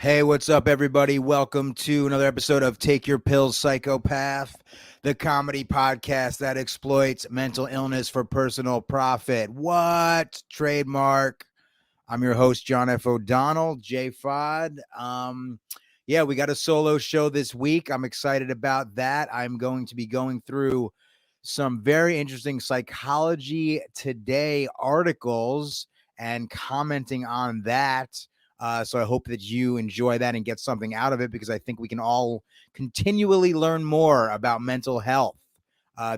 Hey, what's up, everybody? Welcome to another episode of Take Your Pills, Psychopath, the comedy podcast that exploits mental illness for personal profit. What? Trademark. I'm your host, John F. O'Donnell, JFOD. Yeah, we got a solo show this week. I'm excited about that. I'm going to be going through some very interesting Psychology Today articles and commenting on that. So I hope that you enjoy that and get something out of it, because I think we can all continually learn more about mental health.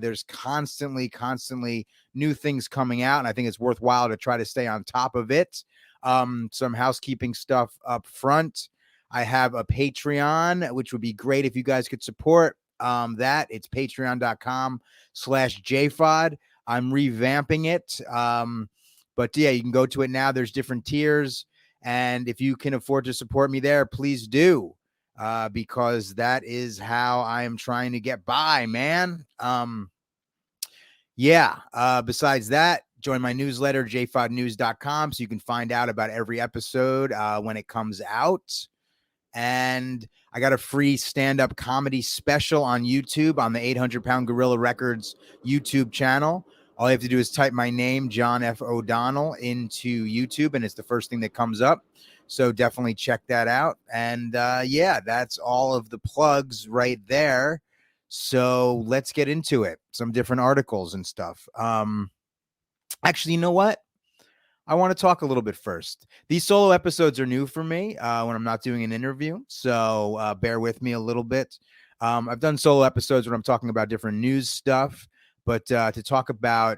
There's constantly new things coming out, and I think it's worthwhile to try to stay on top of it. Some housekeeping stuff up front. I have a Patreon, which would be great if you guys could support that. It's patreon.com/JFOD. I'm revamping it. But yeah, you can go to it now. There's different tiers. And if you can afford to support me there, please do, because that is how I am trying to get by, man. Besides that, join my newsletter, jfodnews.com, so you can find out about every episode when it comes out. And I got a free stand-up comedy special on YouTube on the 800-Pound Gorilla Records YouTube channel. All you have to do is type my name, John F. O'Donnell, into YouTube, and it's the first thing that comes up. So definitely check that out. And that's all of the plugs right there. So let's get into it. Some different articles and stuff. Actually, you know what? I want to talk a little bit first. These solo episodes are new for me when I'm not doing an interview, so bear with me a little bit. I've done solo episodes when I'm talking about different news stuff, but to talk about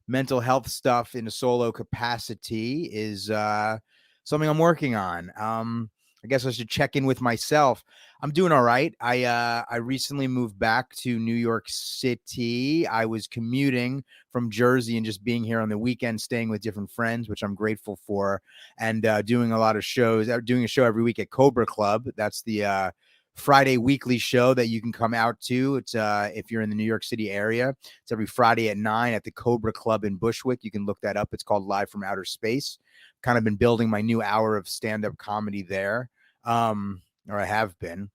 mental health stuff in a solo capacity is something I'm working on. I guess I should check in with myself. I'm doing all right. I recently moved back to New York City. I was commuting from Jersey and just being here on the weekend, staying with different friends, which I'm grateful for, and doing a lot of shows. Doing a show every week at Cobra Club. That's the Friday weekly show that you can come out to. It's if you're in the New York City area, it's every Friday at 9 at the Cobra Club in Bushwick. You can look that up. It's called Live from Outer Space. Kind of been building my new hour of stand-up comedy there, or I have been.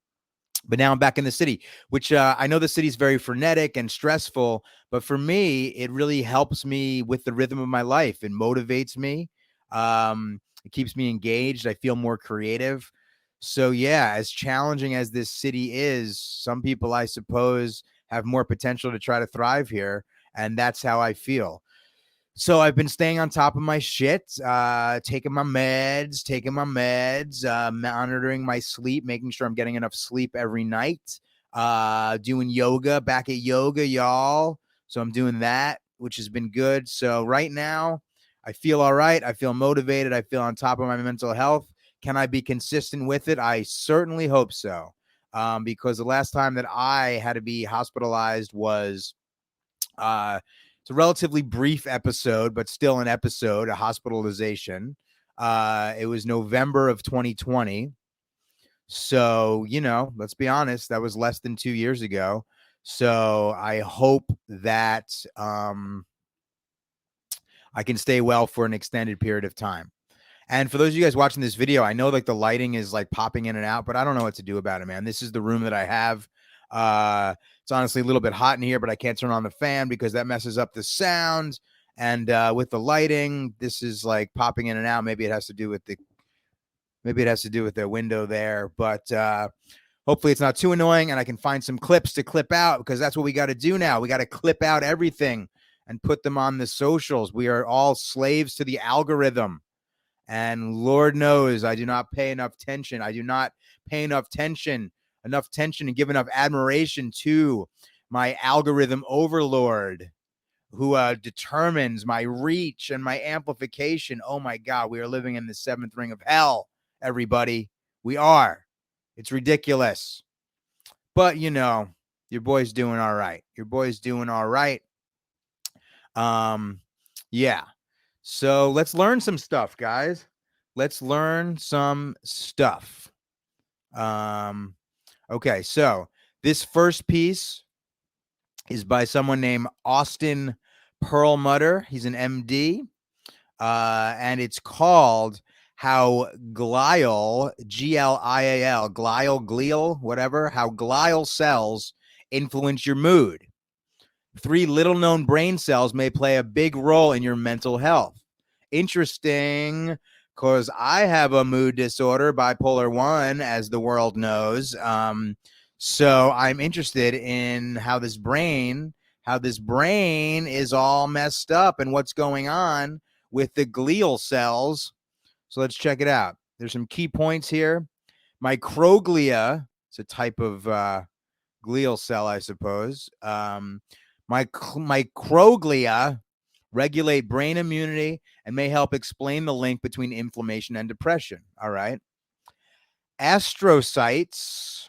But now I'm back in the city, which I know the city's very frenetic and stressful, but for me, it really helps me with the rhythm of my life. It motivates me. It keeps me engaged. I feel more creative. So yeah, as challenging as this city is, some people, I suppose, have more potential to try to thrive here. And that's how I feel. So I've been staying on top of my shit, taking my meds, monitoring my sleep, making sure I'm getting enough sleep every night, doing yoga, back at yoga, y'all. So I'm doing that, which has been good. So right now, I feel all right. I feel motivated. I feel on top of my mental health. Can I be consistent with it? I certainly hope so, because the last time that I had to be hospitalized was it's a relatively brief episode, but still an episode, a hospitalization. It was November of 2020. So, let's be honest, that was less than 2 years ago. So I hope that I can stay well for an extended period of time. And for those of you guys watching this video, I know like the lighting is like popping in and out, but I don't know what to do about it, man. This is the room that I have. It's honestly a little bit hot in here, but I can't turn on the fan because that messes up the sound. And with the lighting, this is like popping in and out. Maybe it has to do with the window there, but hopefully it's not too annoying and I can find some clips to clip out, because that's what we got to do now. We got to clip out everything and put them on the socials. We are all slaves to the algorithm. And Lord knows I do not pay enough attention. I do not pay enough attention and give enough admiration to my algorithm overlord, who determines my reach and my amplification. Oh my God, we are living in the seventh ring of hell, everybody. We are. It's ridiculous. But your boy's doing all right. Yeah. So let's learn some stuff, guys. Let's learn some stuff. Okay, so this first piece is by someone named Austin Perlmutter. He's an MD, and it's called how glial, Glial, glial, whatever, how glial cells influence your mood. 3 little known brain cells may play a big role in your mental health. Interesting, because I have a mood disorder, bipolar 1, as the world knows. So I'm interested in how this brain is all messed up and what's going on with the glial cells. So let's check it out. There's some key points here. Microglia, it's a type of glial cell, I suppose. Microglia regulate brain immunity and may help explain the link between inflammation and depression. All right. Astrocytes,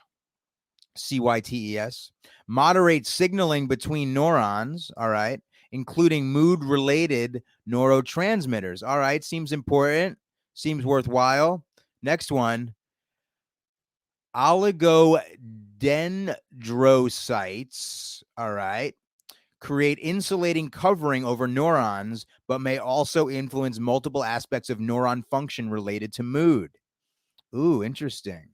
CYTES, moderate signaling between neurons. All right. Including mood related neurotransmitters. All right. Seems important. Seems worthwhile. Next one. Oligodendrocytes. All right. Create insulating covering over neurons, but may also influence multiple aspects of neuron function related to mood. Ooh, interesting.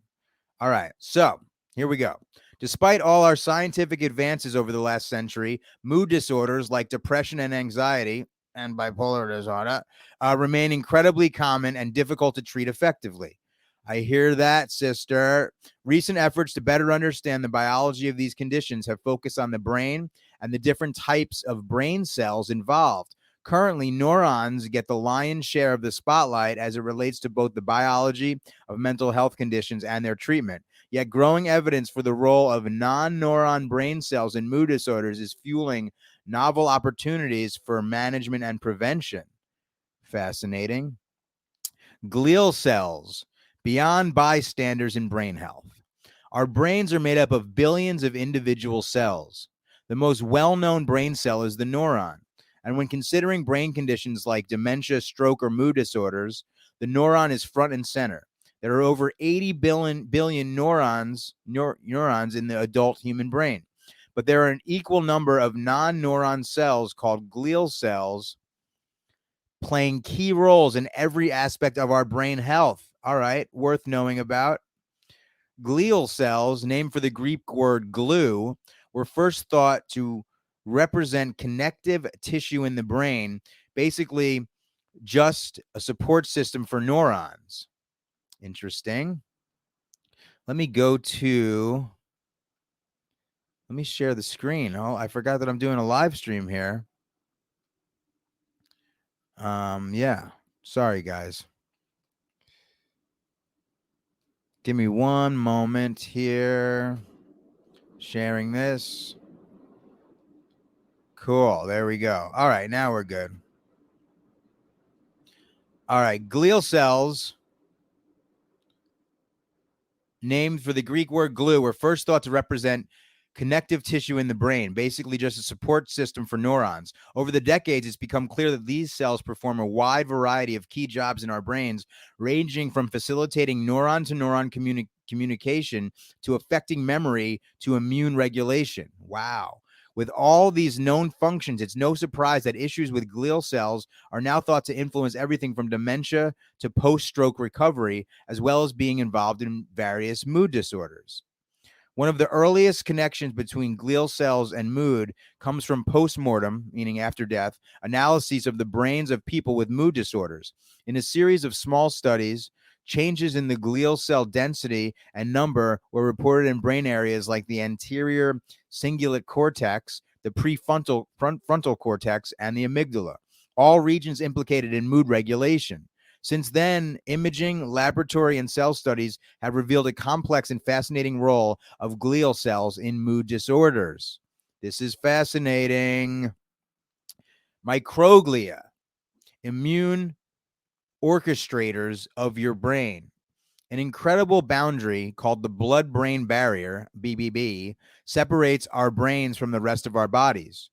All right, so here we go. Despite all our scientific advances over the last century, mood disorders like depression and anxiety and bipolar disorder remain incredibly common and difficult to treat effectively. I hear that, sister. Recent efforts to better understand the biology of these conditions have focused on the brain and the different types of brain cells involved. Currently, neurons get the lion's share of the spotlight as it relates to both the biology of mental health conditions and their treatment. Yet growing evidence for the role of non-neuron brain cells in mood disorders is fueling novel opportunities for management and prevention. Fascinating. Glial cells, beyond bystanders in brain health. Our brains are made up of billions of individual cells. The most well-known brain cell is the neuron. And when considering brain conditions like dementia, stroke, or mood disorders, the neuron is front and center. There are over 80 billion neurons in the adult human brain. But there are an equal number of non-neuron cells called glial cells playing key roles in every aspect of our brain health. All right, worth knowing about. Glial cells, named for the Greek word glue, were first thought to represent connective tissue in the brain, basically just a support system for neurons. Interesting. Let me share the screen. Oh, I forgot that I'm doing a live stream here. Yeah. Sorry, guys. Give me one moment here. Sharing this. Cool. There we go. All right, now we're good. All right, glial cells, named for the Greek word glue, were first thought to represent connective tissue in the brain, basically just a support system for neurons. Over the decades, it's become clear that these cells perform a wide variety of key jobs in our brains, ranging from facilitating neuron-to-neuron communication to affecting memory to immune regulation. Wow. With all these known functions, it's no surprise that issues with glial cells are now thought to influence everything from dementia to post-stroke recovery, as well as being involved in various mood disorders. One of the earliest connections between glial cells and mood comes from postmortem, meaning after death, analyses of the brains of people with mood disorders. In a series of small studies, changes in the glial cell density and number were reported in brain areas like the anterior cingulate cortex, the prefrontal cortex, and the amygdala, all regions implicated in mood regulation. Since then, imaging, laboratory, and cell studies have revealed a complex and fascinating role of glial cells in mood disorders. This is fascinating. Microglia, immune orchestrators of your brain. An incredible boundary called the blood-brain barrier, BBB, separates our brains from the rest of our bodies,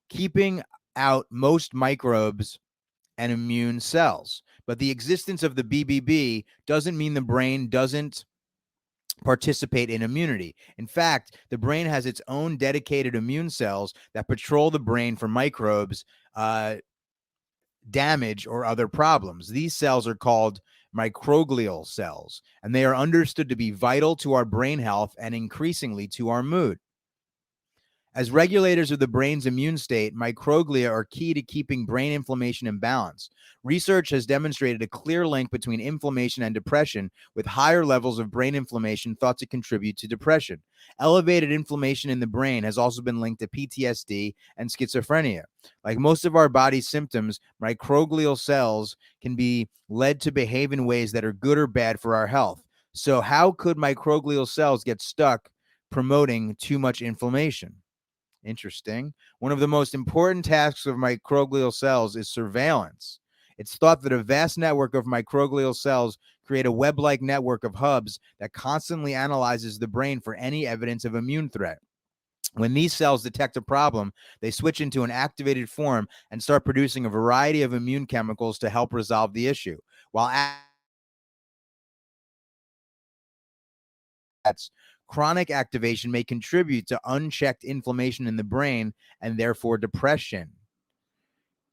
keeping out most microbes and immune cells. But the existence of the BBB doesn't mean the brain doesn't participate in immunity. In fact, the brain has its own dedicated immune cells that patrol the brain for microbes, damage, or other problems. These cells are called microglial cells, and they are understood to be vital to our brain health and increasingly to our mood. As regulators of the brain's immune state, microglia are key to keeping brain inflammation in balance. Research has demonstrated a clear link between inflammation and depression, with higher levels of brain inflammation thought to contribute to depression. Elevated inflammation in the brain has also been linked to PTSD and schizophrenia. Like most of our body's symptoms, microglial cells can be led to behave in ways that are good or bad for our health. So, how could microglial cells get stuck promoting too much inflammation? Interesting. One of the most important tasks of microglial cells is surveillance. It's thought that a vast network of microglial cells create a web-like network of hubs that constantly analyzes the brain for any evidence of immune threat. When these cells detect a problem, they switch into an activated form and start producing a variety of immune chemicals to help resolve the issue. While chronic activation may contribute to unchecked inflammation in the brain and therefore depression.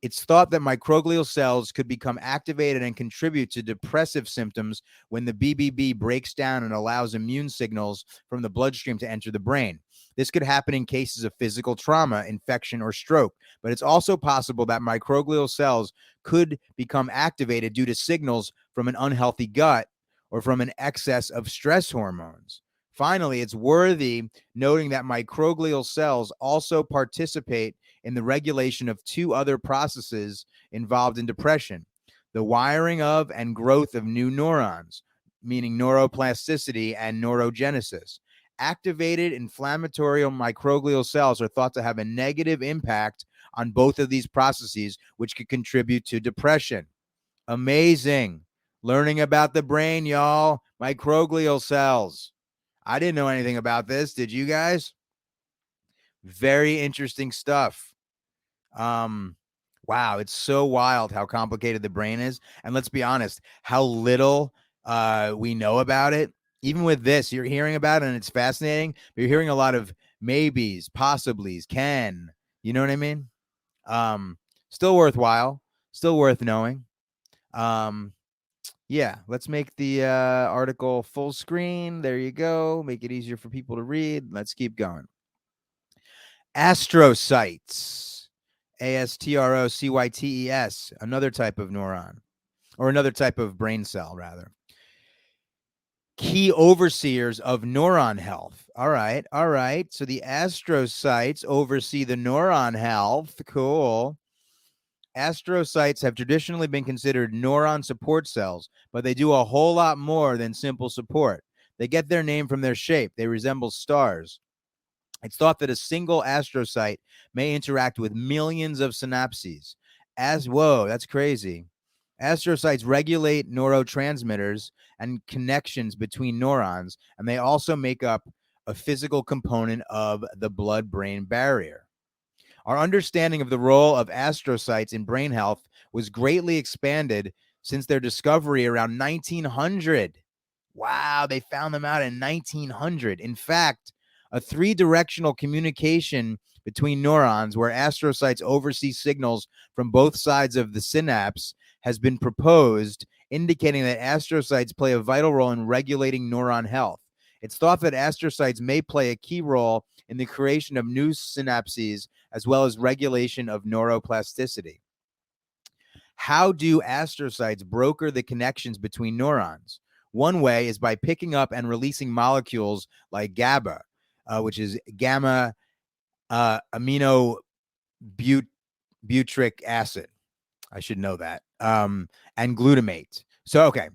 It's thought that microglial cells could become activated and contribute to depressive symptoms when the BBB breaks down and allows immune signals from the bloodstream to enter the brain. This could happen in cases of physical trauma, infection, or stroke, but it's also possible that microglial cells could become activated due to signals from an unhealthy gut or from an excess of stress hormones. Finally, it's worthy noting that microglial cells also participate in the regulation of two other processes involved in depression: the wiring of and growth of new neurons, meaning neuroplasticity and neurogenesis. Activated inflammatory microglial cells are thought to have a negative impact on both of these processes, which could contribute to depression. Amazing. Learning about the brain, y'all. Microglial cells. I didn't know anything about this. Did you guys? Very interesting stuff. Wow, it's so wild how complicated the brain is. And let's be honest, how little we know about it. Even with this, you're hearing about it and it's fascinating, but you're hearing a lot of maybes, possiblies, can. You know what I mean? Still worthwhile, still worth knowing. Yeah, let's make the article full screen. There you go. Make it easier for people to read. Let's keep going. Astrocytes, astrocytes, another type of neuron, or another type of brain cell, rather. Key overseers of neuron health. All right, all right. So the astrocytes oversee the neuron health. Cool. Astrocytes have traditionally been considered neuron support cells, but they do a whole lot more than simple support. They get their name from their shape. They resemble stars. It's thought that a single astrocyte may interact with millions of synapses. Whoa, that's crazy. Astrocytes regulate neurotransmitters and connections between neurons, and they also make up a physical component of the blood-brain barrier. Our understanding of the role of astrocytes in brain health was greatly expanded since their discovery around 1900. Wow, they found them out in 1900. In fact, a three-directional communication between neurons where astrocytes oversee signals from both sides of the synapse has been proposed, indicating that astrocytes play a vital role in regulating neuron health. It's thought that astrocytes may play a key role in the creation of new synapses as well as regulation of neuroplasticity. How do astrocytes broker the connections between neurons? One way is by picking up and releasing molecules like GABA, which is gamma amino butyric acid. I should know that. And glutamate. So, okay.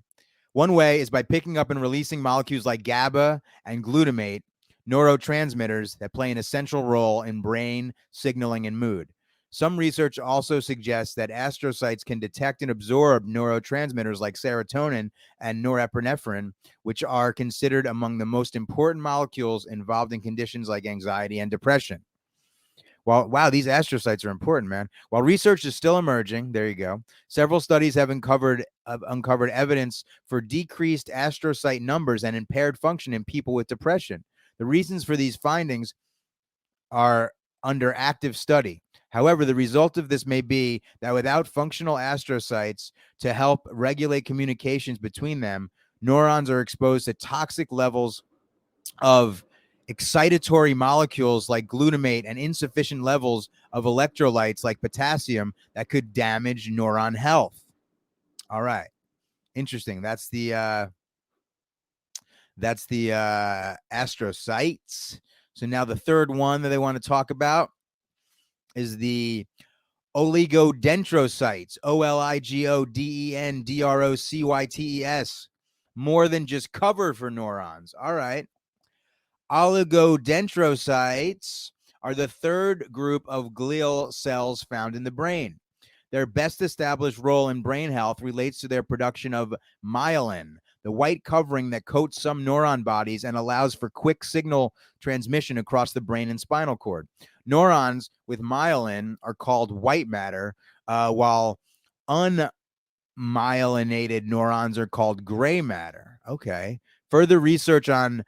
One way is by picking up and releasing molecules like GABA and glutamate, neurotransmitters that play an essential role in brain signaling and mood. Some research also suggests that astrocytes can detect and absorb neurotransmitters like serotonin and norepinephrine, which are considered among the most important molecules involved in conditions like anxiety and depression. Well, wow, these astrocytes are important, man. While research is still emerging, there you go, several studies have uncovered evidence for decreased astrocyte numbers and impaired function in people with depression. The reasons for these findings are under active study. However, the result of this may be that without functional astrocytes to help regulate communications between them, neurons are exposed to toxic levels of excitatory molecules like glutamate and insufficient levels of electrolytes like potassium that could damage neuron health. All right. Interesting. That's the astrocytes. So now the third one that they want to talk about is the oligodendrocytes. oligodendrocytes. More than just cover for neurons. All right. Oligodendrocytes are the third group of glial cells found in the brain. Their best established role in brain health relates to their production of myelin, the white covering that coats some neuron bodies and allows for quick signal transmission across the brain and spinal cord. Neurons with myelin are called white matter, while unmyelinated neurons are called gray matter. Okay. Further research on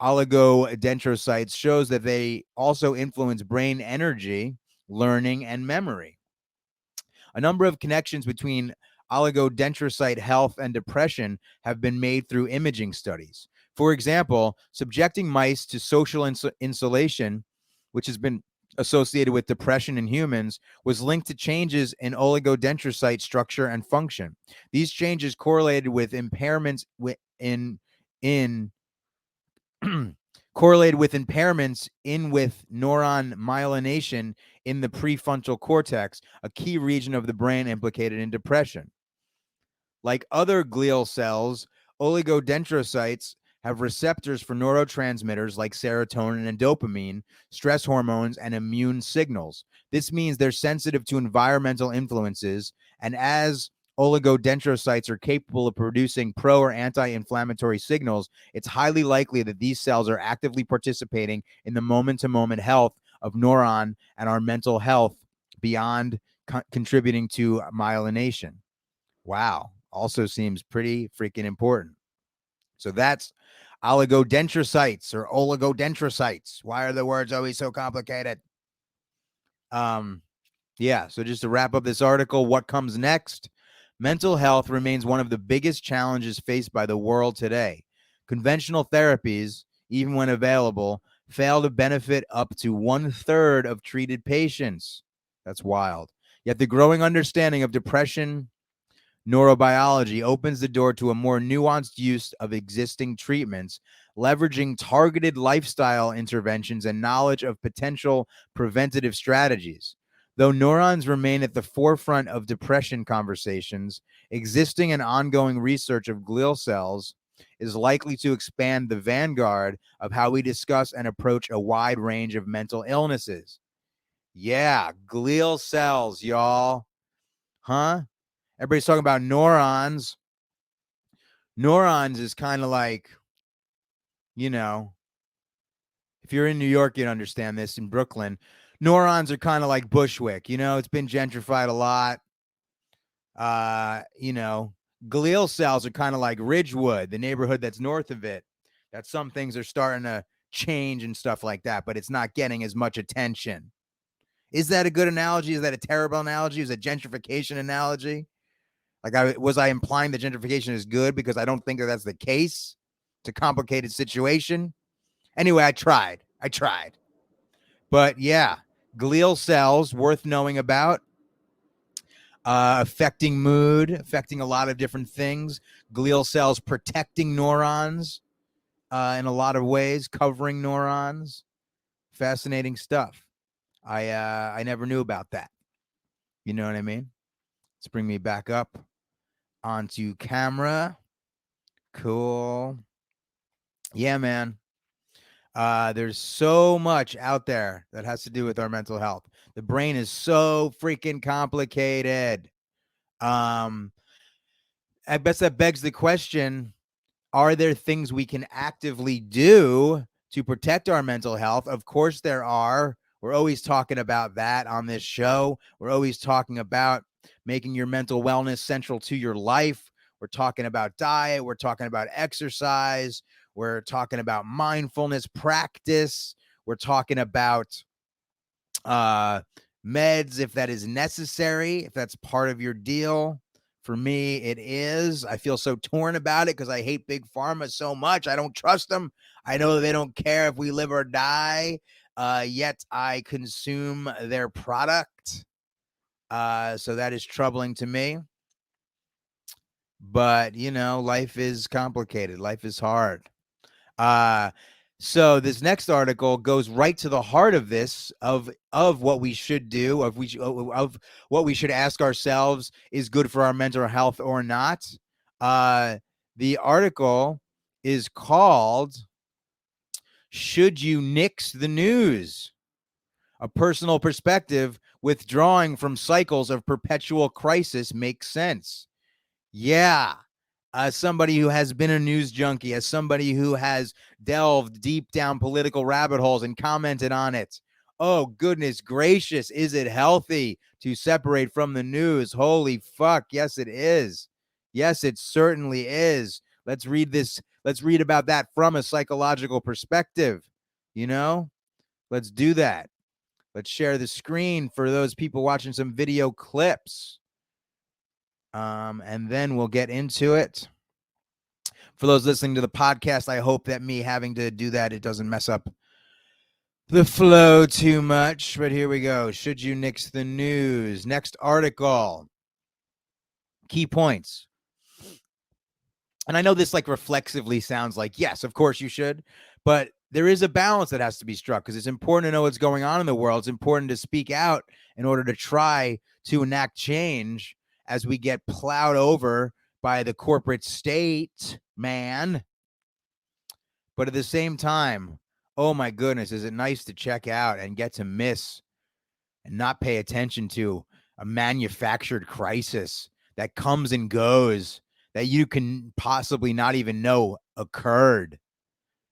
oligodendrocytes shows that they also influence brain energy, learning, and memory. A number of connections between oligodendrocyte health and depression have been made through imaging studies. For example, subjecting mice to social insulation, which has been associated with depression in humans, was linked to changes in oligodendrocyte structure and function. These changes correlated with impairments in correlated with impairments with neuron myelination in the prefrontal cortex, a key region of the brain implicated in depression. Like other glial cells, oligodendrocytes have receptors for neurotransmitters like serotonin and dopamine, stress hormones, and immune signals. This means they're sensitive to environmental influences, and as oligodendrocytes are capable of producing pro or anti-inflammatory signals, it's highly likely that these cells are actively participating in the moment-to-moment health of neuron and our mental health beyond contributing to myelination. Wow. Also seems pretty freaking important. So that's oligodendrocytes or oligodendrocytes. Why are the words always so complicated? Yeah, so just to wrap up this article, what comes next? Mental health remains one of the biggest challenges faced by the world today. Conventional therapies, even when available, fail to benefit up to 1/3 of treated patients. That's wild. Yet the growing understanding of depression neurobiology opens the door to a more nuanced use of existing treatments, leveraging targeted lifestyle interventions and knowledge of potential preventative strategies. Though neurons remain at the forefront of depression conversations, existing and ongoing research of glial cells is likely to expand the vanguard of how we discuss and approach a wide range of mental illnesses. Yeah, glial cells, y'all. Huh? Everybody's talking about neurons. Neurons is kind of like, you know, if you're in New York, you'd understand this. In Brooklyn, neurons are kind of like Bushwick. It's been gentrified a lot. Glial cells are kind of like Ridgewood, the neighborhood that's north of it. That some things are starting to change and stuff like that, but it's not getting as much attention. Is that a good analogy? Is that a terrible analogy? Is it a gentrification analogy? Like, was I implying that gentrification is good because I don't think that that's the case? It's a complicated situation. Anyway, I tried. But yeah, glial cells worth knowing about, affecting mood, affecting a lot of different things. Glial cells protecting neurons in a lot of ways, covering neurons. Fascinating stuff. I never knew about that. You know what I mean? Let's bring me back up onto camera. Cool. Yeah, man. There's so much out there that has to do with our mental health. The brain is so freaking complicated. I guess that begs the question, are there things we can actively do to protect our mental health? Of course there are. We're always talking about that on this show. We're always talking about making your mental wellness central to your life. We're talking about diet. We're talking about exercise. We're talking about mindfulness practice. We're talking about meds if that is necessary, if that's part of your deal. For me, it is. I feel so torn about it because I hate Big Pharma so much. I don't trust them. I know they don't care if we live or die, yet I consume their product. So that is troubling to me. But, life is complicated. Life is hard. So this next article goes right to the heart of this, of what we should do, of what we should ask ourselves is good for our mental health or not. The article is called "Should You Nix the News? A Personal Perspective Withdrawing from Cycles of Perpetual Crisis Makes Sense." Yeah. As somebody who has been a news junkie, as somebody who has delved deep down political rabbit holes and commented on it. Oh, goodness gracious. Is it healthy to separate from the news? Holy fuck. Yes, it is. Yes, it certainly is. Let's read this. Let's read about that from a psychological perspective. Let's do that. Let's share the screen for those people watching some video clips. And then we'll get into it. For those listening to the podcast, I hope that me having to do that, it doesn't mess up the flow too much. But here we go. Should you nix the news? Next article. Key points. And I know this reflexively sounds like, yes, of course you should. But there is a balance that has to be struck because it's important to know what's going on in the world. It's important to speak out in order to try to enact change as we get plowed over by the corporate state, man. But at the same time, oh my goodness, is it nice to check out and get to miss and not pay attention to a manufactured crisis that comes and goes that you can possibly not even know occurred,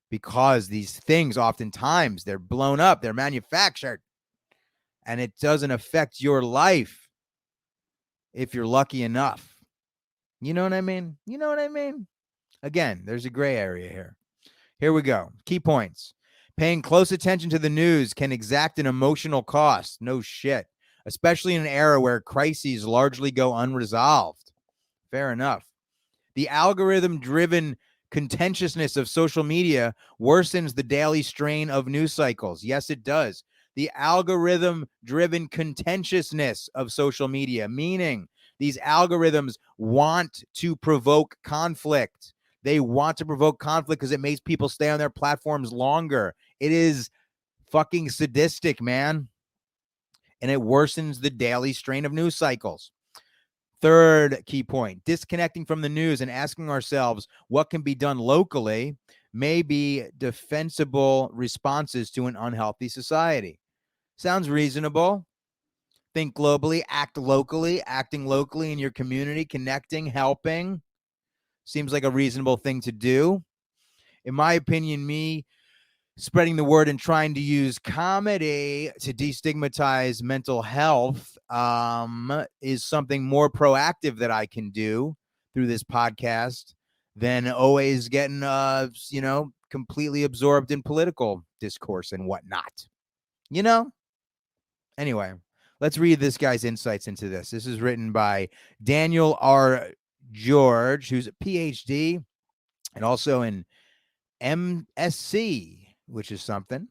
because these things oftentimes they're blown up, they're manufactured, and it doesn't affect your life if you're lucky enough. You know what I mean? Again, there's a gray area here. Here we go. Key points. Paying close attention to the news can exact an emotional cost. No shit. Especially in an era where crises largely go unresolved. Fair enough. The algorithm-driven contentiousness of social media worsens the daily strain of news cycles. Yes, it does. The algorithm-driven contentiousness of social media, meaning these algorithms want to provoke conflict. They want to provoke conflict because it makes people stay on their platforms longer. It is fucking sadistic, man. And it worsens the daily strain of news cycles. Third key point, disconnecting from the news and asking ourselves what can be done locally may be defensible responses to an unhealthy society. Sounds reasonable. Think globally, act locally, acting locally in your community, connecting, helping. Seems like a reasonable thing to do. In my opinion, me spreading the word and trying to use comedy to destigmatize mental health is something more proactive that I can do through this podcast than always getting, completely absorbed in political discourse and whatnot. Anyway, let's read this guy's insights into this. This is written by Daniel R. George, who's a PhD and also an MSc, which is something.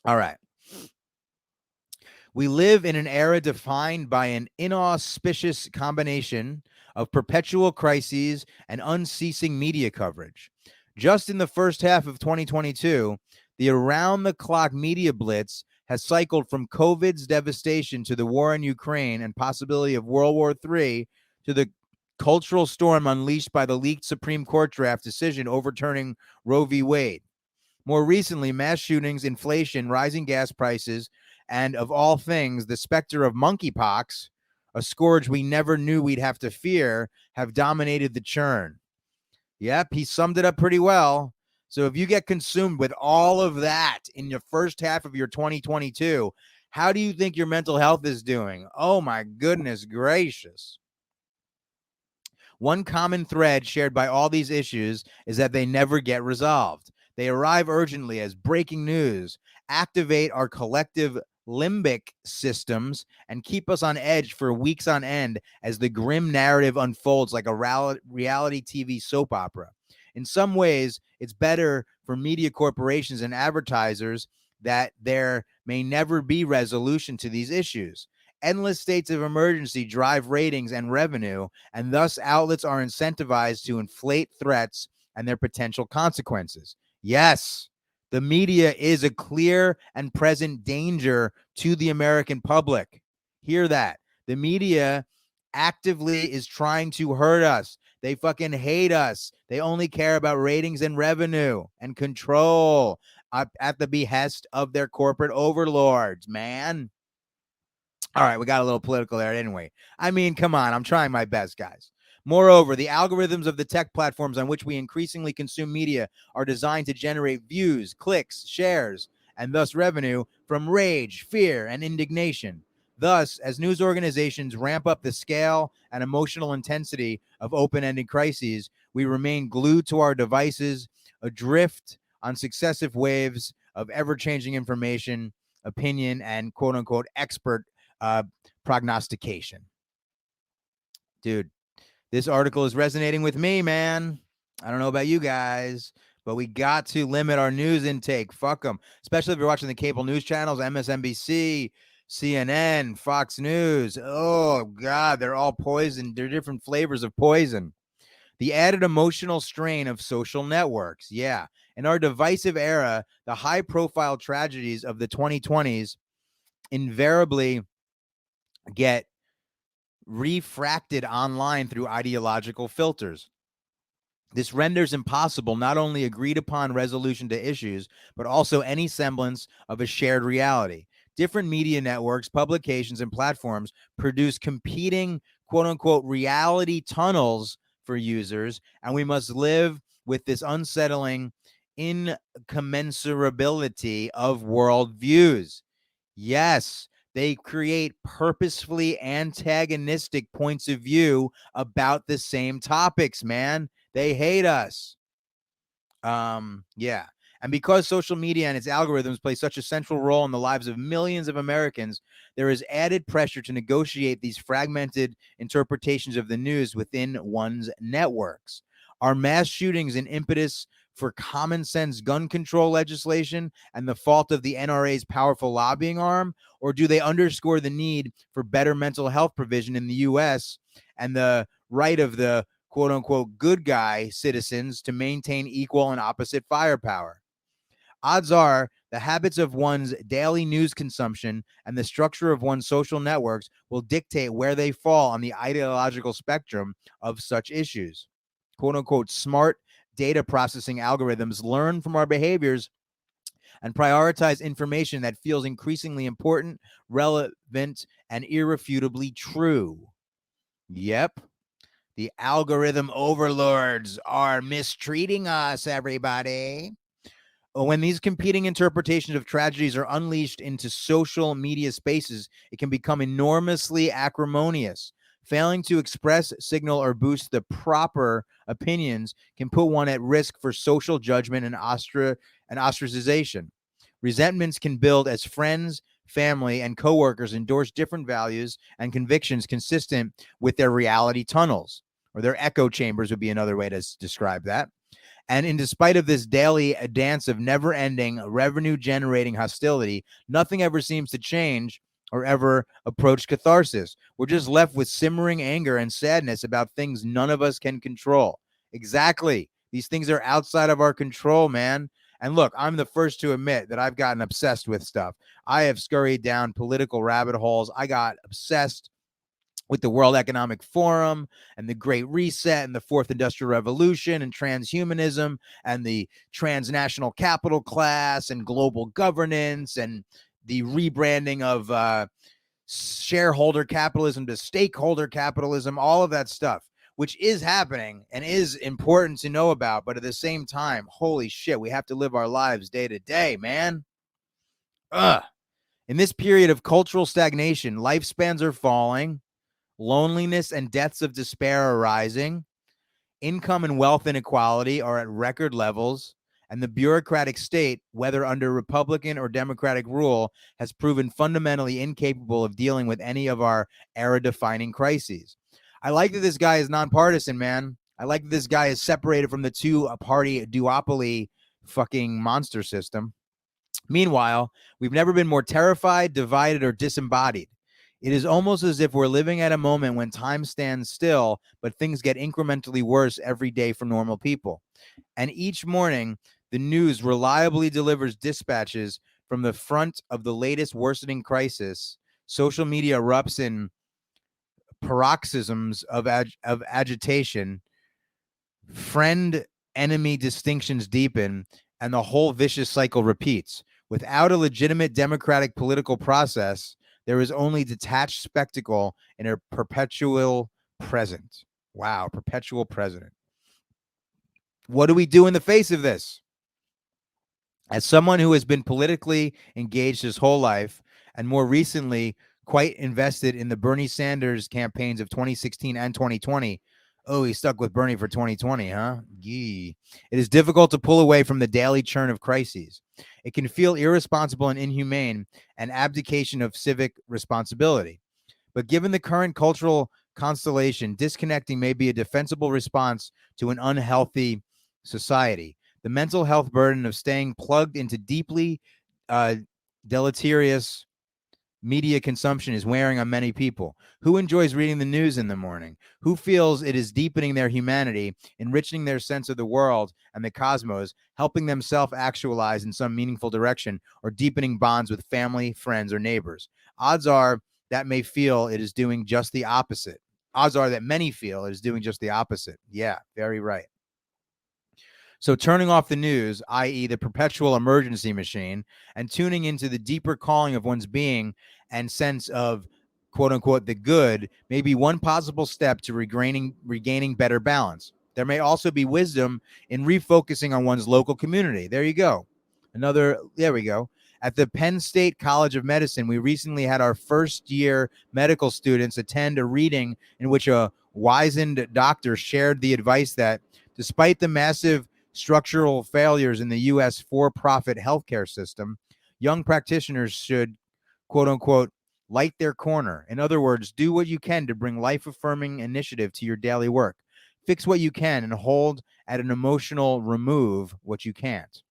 All right. We live in an era defined by an inauspicious combination of perpetual crises and unceasing media coverage. Just in the first half of 2022, the around-the-clock media blitz has cycled from COVID's devastation to the war in Ukraine and possibility of World War III to the cultural storm unleashed by the leaked Supreme Court draft decision overturning Roe v. Wade. More recently, mass shootings, inflation, rising gas prices, and of all things, the specter of monkeypox, a scourge we never knew we'd have to fear, have dominated the churn. Yep, he summed it up pretty well. So if you get consumed with all of that in the first half of your 2022, how do you think your mental health is doing? Oh my goodness gracious. One common thread shared by all these issues is that they never get resolved. They arrive urgently as breaking news, activate our collective limbic systems and keep us on edge for weeks on end as the grim narrative unfolds like a reality TV soap opera. In some ways, it's better for media corporations and advertisers that there may never be resolution to these issues. Endless states of emergency drive ratings and revenue, and thus outlets are incentivized to inflate threats and their potential consequences. Yes, the media is a clear and present danger to the American public. Hear that. The media actively is trying to hurt us. They fucking hate us. They only care about ratings and revenue and control at the behest of their corporate overlords, man. All right, we got a little political there anyway. I mean, come on, I'm trying my best, guys. Moreover, the algorithms of the tech platforms on which we increasingly consume media are designed to generate views, clicks, shares, and thus revenue from rage, fear, and indignation. Thus, as news organizations ramp up the scale and emotional intensity of open-ended crises, we remain glued to our devices, adrift on successive waves of ever-changing information, opinion, and quote-unquote expert prognostication. Dude, this article is resonating with me, man. I don't know about you guys, but we got to limit our news intake. Fuck them. Especially if you're watching the cable news channels, MSNBC, CNN, Fox News. Oh, God, they're all poison. They're different flavors of poison. The added emotional strain of social networks. Yeah. In our divisive era, the high-profile tragedies of the 2020s invariably get refracted online through ideological filters. This renders impossible not only agreed upon resolution to issues, but also any semblance of a shared reality. Different media networks, publications, and platforms produce competing quote unquote reality tunnels for users, and we must live with this unsettling incommensurability of worldviews. Yes, they create purposefully antagonistic points of view about the same topics, man. They hate us. Yeah. And because social media and its algorithms play such a central role in the lives of millions of Americans, there is added pressure to negotiate these fragmented interpretations of the news within one's networks. Are mass shootings an impetus for common sense gun control legislation and the fault of the NRA's powerful lobbying arm? Or do they underscore the need for better mental health provision in the U.S. and the right of the quote unquote good guy citizens to maintain equal and opposite firepower? Odds are the habits of one's daily news consumption and the structure of one's social networks will dictate where they fall on the ideological spectrum of such issues. Quote unquote smart data processing algorithms learn from our behaviors and prioritize information that feels increasingly important, relevant, and irrefutably true. Yep. The algorithm overlords are mistreating us, everybody. When these competing interpretations of tragedies are unleashed into social media spaces, it can become enormously acrimonious. Failing to express, signal, or boost the proper opinions can put one at risk for social judgment and ostracization. Resentments can build as friends, family, and coworkers endorse different values and convictions consistent with their reality tunnels, or their echo chambers would be another way to describe that. And in despite of this daily dance of never-ending revenue-generating hostility, nothing ever seems to change or ever approach catharsis. We're just left with simmering anger and sadness about things none of us can control. Exactly. These things are outside of our control, man. And look, I'm the first to admit that I've gotten obsessed with stuff. I have scurried down political rabbit holes. I got obsessed with the World Economic Forum and the Great Reset and the Fourth Industrial Revolution and transhumanism and the transnational capital class and global governance and the rebranding of shareholder capitalism to stakeholder capitalism, all of that stuff, which is happening and is important to know about. But at the same time, holy shit, we have to live our lives day to day, man. Ugh. In this period of cultural stagnation, lifespans are falling. Loneliness and deaths of despair are rising. Income and wealth inequality are at record levels. And the bureaucratic state, whether under Republican or Democratic rule, has proven fundamentally incapable of dealing with any of our era-defining crises. I like that this guy is nonpartisan, man. I like that this guy is separated from the two-party duopoly fucking monster system. Meanwhile, we've never been more terrified, divided, or disembodied. It is almost as if we're living at a moment when time stands still, but things get incrementally worse every day for normal people. And each morning, the news reliably delivers dispatches from the front of the latest worsening crisis. Social media erupts in paroxysms of agitation. Friend enemy distinctions deepen, and the whole vicious cycle repeats. Without a legitimate democratic political process, there is only detached spectacle in a perpetual present. Wow, perpetual present. What do we do in the face of this? As someone who has been politically engaged his whole life, and more recently quite invested in the Bernie Sanders campaigns of 2016 and 2020. Oh, he stuck with Bernie for 2020, huh? Yee. It is difficult to pull away from the daily churn of crises. It can feel irresponsible and inhumane, an abdication of civic responsibility. But given the current cultural constellation, disconnecting may be a defensible response to an unhealthy society. The mental health burden of staying plugged into deeply deleterious media consumption is wearing on many people. Who enjoys reading the news in the morning? Who feels it is deepening their humanity, enriching their sense of the world and the cosmos, helping them self-actualize in some meaningful direction, or deepening bonds with family, friends, or neighbors? Odds are that may feel it is doing just the opposite. Odds are that many feel it is doing just the opposite. Yeah, very right. So turning off the news, i.e. the perpetual emergency machine, and tuning into the deeper calling of one's being and sense of quote unquote the good may be one possible step to regaining better balance. There may also be wisdom in refocusing on one's local community. There you go. There we go. At the Penn State College of Medicine, we recently had our first year medical students attend a reading in which a wizened doctor shared the advice that despite the massive structural failures in the U.S. for-profit healthcare system, young practitioners should, quote unquote, light their corner. In other words, do what you can to bring life-affirming initiative to your daily work. Fix what you can and hold at an emotional remove what you can't.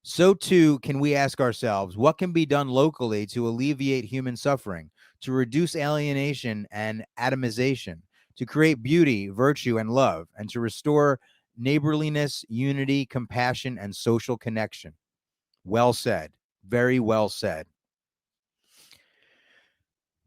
So too can we ask ourselves, what can be done locally to alleviate human suffering, to reduce alienation and atomization, to create beauty, virtue, and love, and to restore neighborliness, unity, compassion, and social connection? Well said. Very well said.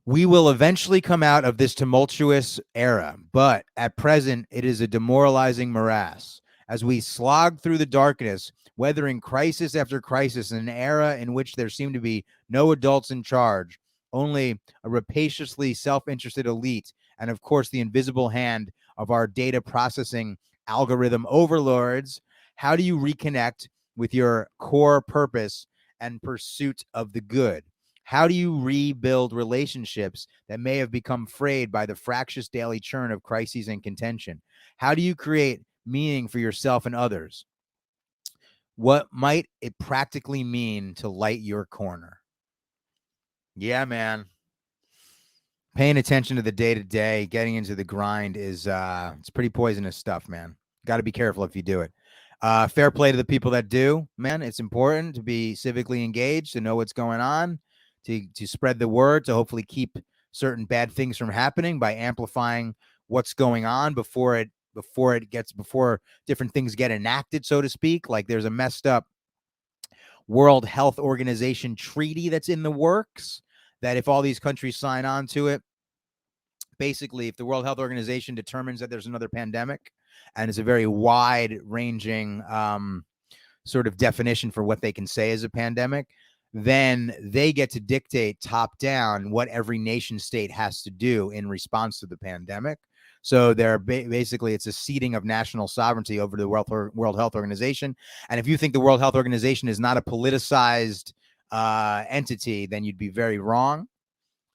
We will eventually come out of this tumultuous era, but at present it is a demoralizing morass. As we slog through the darkness, weathering crisis after crisis in an era in which there seem to be no adults in charge, only a rapaciously self-interested elite, and of course the invisible hand of our data processing algorithm overlords, how do you reconnect with your core purpose and pursuit of the good? How do you rebuild relationships that may have become frayed by the fractious daily churn of crises and contention? How do you create meaning for yourself and others? What might it practically mean to light your corner? Yeah, man. Paying attention to the day to day, getting into the grind is it's pretty poisonous stuff, man. Got to be careful if you do it. Fair play to the people that do, man. It's important to be civically engaged, to know what's going on, to spread the word, to hopefully keep certain bad things from happening by amplifying what's going on before different things get enacted, so to speak. Like there's a messed up World Health Organization treaty that's in the works that if all these countries sign on to it, basically, if the World Health Organization determines that there's another pandemic, and it's a very wide-ranging sort of definition for what they can say is a pandemic, then they get to dictate top down what every nation state has to do in response to the pandemic. So they're basically, it's a ceding of national sovereignty over the World Health Organization. And if you think the World Health Organization is not a politicized entity, then you'd be very wrong.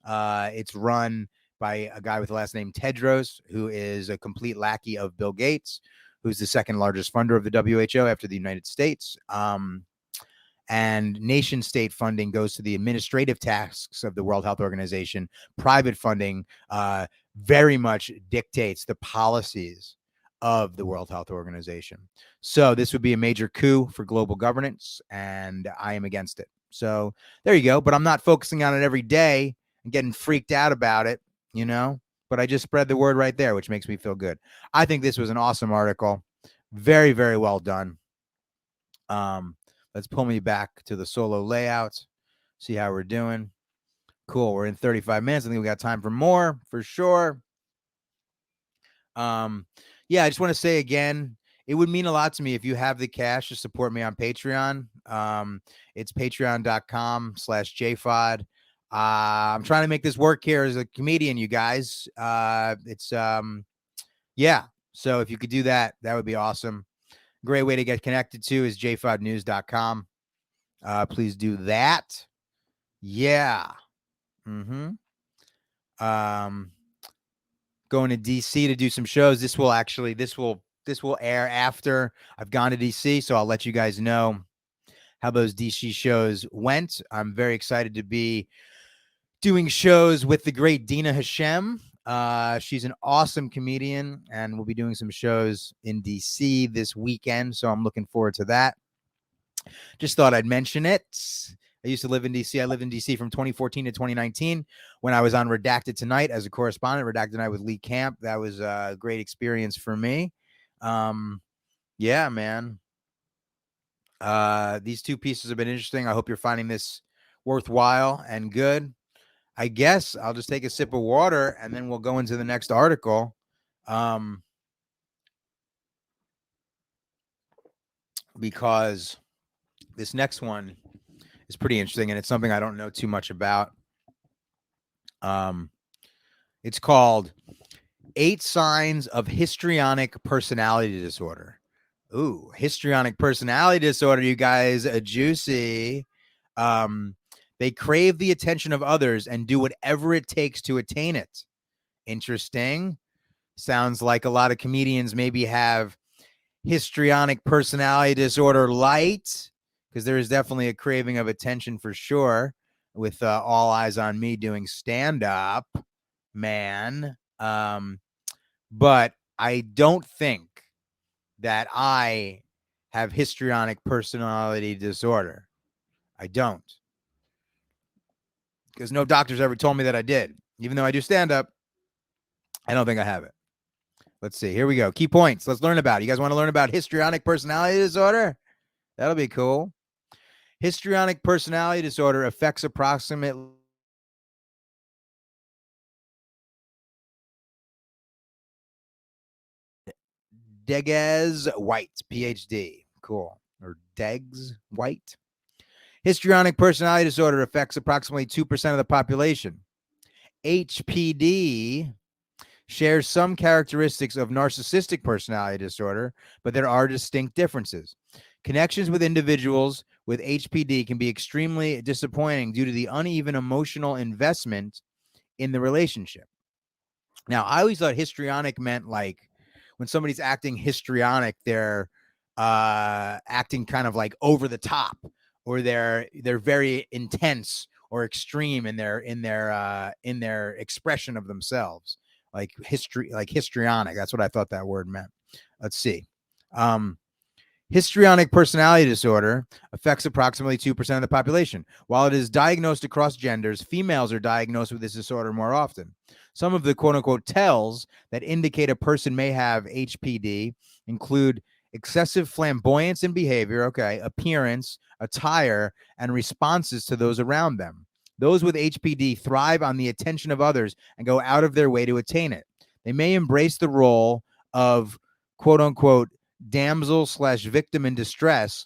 It's run by a guy with the last name Tedros, who is a complete lackey of Bill Gates, who's the second largest funder of the WHO after the United States. And nation state funding goes to the administrative tasks of the World Health Organization. Private funding very much dictates the policies of the World Health Organization. So this would be a major coup for global governance, and I am against it. So there you go. But I'm not focusing on it every day and getting freaked out about it, you know, but I just spread the word right there, which makes me feel good. I think this was an awesome article. Very, very well done. Let's pull me back to the solo layout, see how we're doing. Cool. We're in 35 minutes. I think we got time for more for sure. Yeah, I just want to say again, it would mean a lot to me if you have the cash to support me on Patreon. It's patreon.com/JFOD. I'm trying to make this work here as a comedian, you guys. Yeah. So if you could do that, that would be awesome. Great way to get connected to is jfodnews.com. Please do that. Yeah. Going to DC to do some shows. This will air after I've gone to DC, so I'll let you guys know how those DC shows went. I'm very excited to be doing shows with the great Dina Hashem. She's an awesome comedian, and we'll be doing some shows in DC this weekend, so I'm looking forward to that. Just thought I'd mention it. I used to live in DC. I lived in DC from 2014 to 2019 when I was on Redacted Tonight as a correspondent. Redacted Tonight with Lee Camp. That was a great experience for me. Yeah, man. These two pieces have been interesting. I hope you're finding this worthwhile and good. I guess I'll just take a sip of water and then we'll go into the next article. Because this next one is pretty interesting and it's something I don't know too much about. It's called 8 Signs of Histrionic Personality Disorder. Ooh, histrionic personality disorder, you guys, juicy. They crave the attention of others and do whatever it takes to attain it. Interesting. Sounds like a lot of comedians maybe have histrionic personality disorder light, because there is definitely a craving of attention for sure with All Eyes on Me doing stand-up, man. But I don't think that I have histrionic personality disorder. I don't. Because no doctor's ever told me that I did. Even though I do stand-up, I don't think I have it. Let's see. Here we go. Key points. Let's learn about it. You guys want to learn about histrionic personality disorder? That'll be cool. Histrionic personality disorder affects approximately Deges White, PhD. Cool. Or Degs White. Histrionic personality disorder affects approximately 2% of the population. HPD shares some characteristics of narcissistic personality disorder, but there are distinct differences. Connections with individuals with HPD can be extremely disappointing due to the uneven emotional investment in the relationship. Now, I always thought histrionic meant like when somebody's acting histrionic, they're acting kind of like over the top, or they're very intense or extreme in their expression of themselves, like histrionic. That's what I thought that word meant. Let's see. Histrionic personality disorder affects approximately 2% of the population. While it is diagnosed across genders, females are diagnosed with this disorder more often. Some of the quote-unquote tells that indicate a person may have HPD include excessive flamboyance in behavior, appearance, attire, and responses to those around them. Those with HPD thrive on the attention of others and go out of their way to attain it. They may embrace the role of quote-unquote damsel/victim in distress,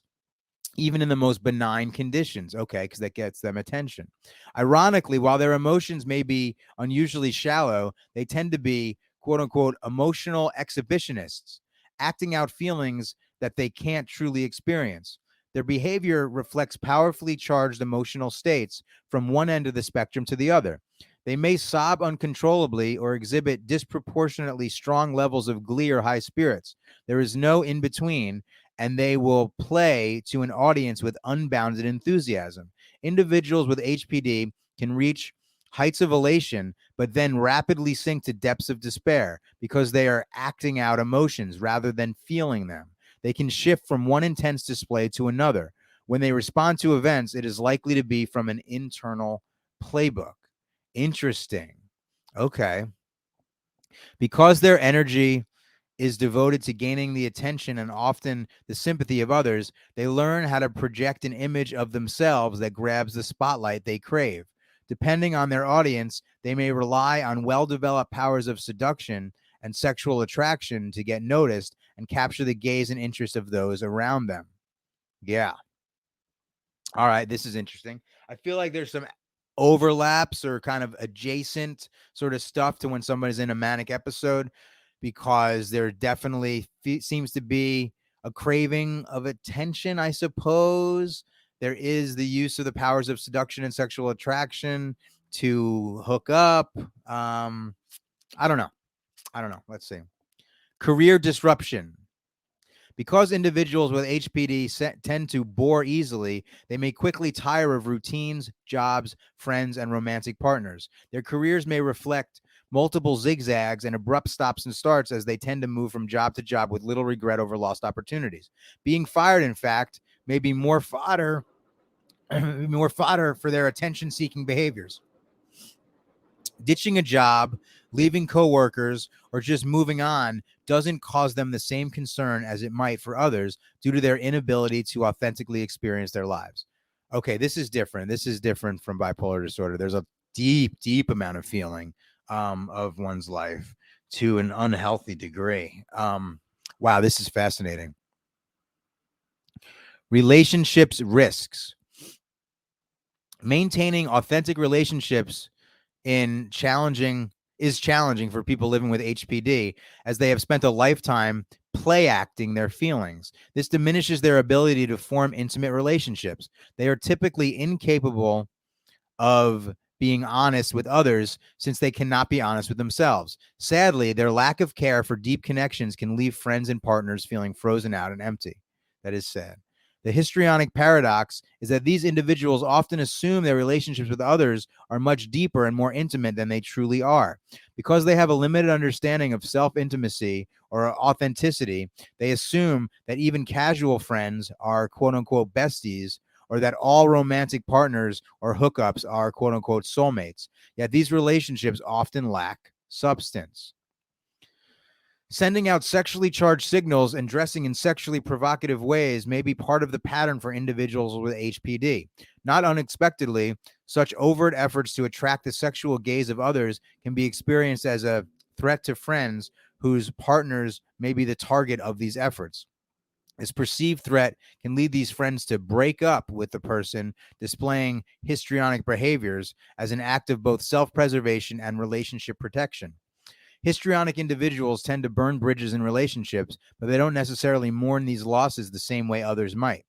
even in the most benign conditions, because that gets them attention. Ironically, while their emotions may be unusually shallow, they tend to be, quote-unquote, emotional exhibitionists, acting out feelings that they can't truly experience. Their behavior reflects powerfully charged emotional states from one end of the spectrum to the other. They may sob uncontrollably or exhibit disproportionately strong levels of glee or high spirits. There is no in between, and they will play to an audience with unbounded enthusiasm. Individuals with HPD can reach heights of elation, but then rapidly sink to depths of despair because they are acting out emotions rather than feeling them. They can shift from one intense display to another. When they respond to events, it is likely to be from an internal playbook. Interesting. Okay. Because their energy is devoted to gaining the attention and often the sympathy of others, they learn how to project an image of themselves that grabs the spotlight they crave. Depending on their audience, they may rely on well-developed powers of seduction and sexual attraction to get noticed and capture the gaze and interest of those around them. Yeah. All right, this is interesting. I feel like there's some overlaps or kind of adjacent sort of stuff to when somebody's in a manic episode, because there definitely seems to be a craving of attention, I suppose. There is the use of the powers of seduction and sexual attraction to hook up. I don't know. Let's see. Career disruption. Because individuals with HPD tend to bore easily, they may quickly tire of routines, jobs, friends, and romantic partners. Their careers may reflect multiple zigzags and abrupt stops and starts as they tend to move from job to job with little regret over lost opportunities. Being fired, in fact, may be more fodder for their attention-seeking behaviors. Ditching a job, leaving coworkers, or just moving on doesn't cause them the same concern as it might for others due to their inability to authentically experience their lives. Okay, this is different. This is different from bipolar disorder. There's a deep, deep amount of feeling of one's life to an unhealthy degree. Wow, this is fascinating. Relationships risks. Maintaining authentic relationships is challenging for people living with HPD, as they have spent a lifetime play acting their feelings. This diminishes their ability to form intimate relationships. They are typically incapable of being honest with others since they cannot be honest with themselves. Sadly, their lack of care for deep connections can leave friends and partners feeling frozen out and empty. That is sad. The histrionic paradox is that these individuals often assume their relationships with others are much deeper and more intimate than they truly are. Because they have a limited understanding of self-intimacy or authenticity, they assume that even casual friends are quote-unquote besties, or that all romantic partners or hookups are quote-unquote soulmates. Yet these relationships often lack substance. Sending out sexually charged signals and dressing in sexually provocative ways may be part of the pattern for individuals with HPD. Not unexpectedly, such overt efforts to attract the sexual gaze of others can be experienced as a threat to friends whose partners may be the target of these efforts. This perceived threat can lead these friends to break up with the person displaying histrionic behaviors as an act of both self-preservation and relationship protection. Histrionic individuals tend to burn bridges in relationships, but they don't necessarily mourn these losses the same way others might.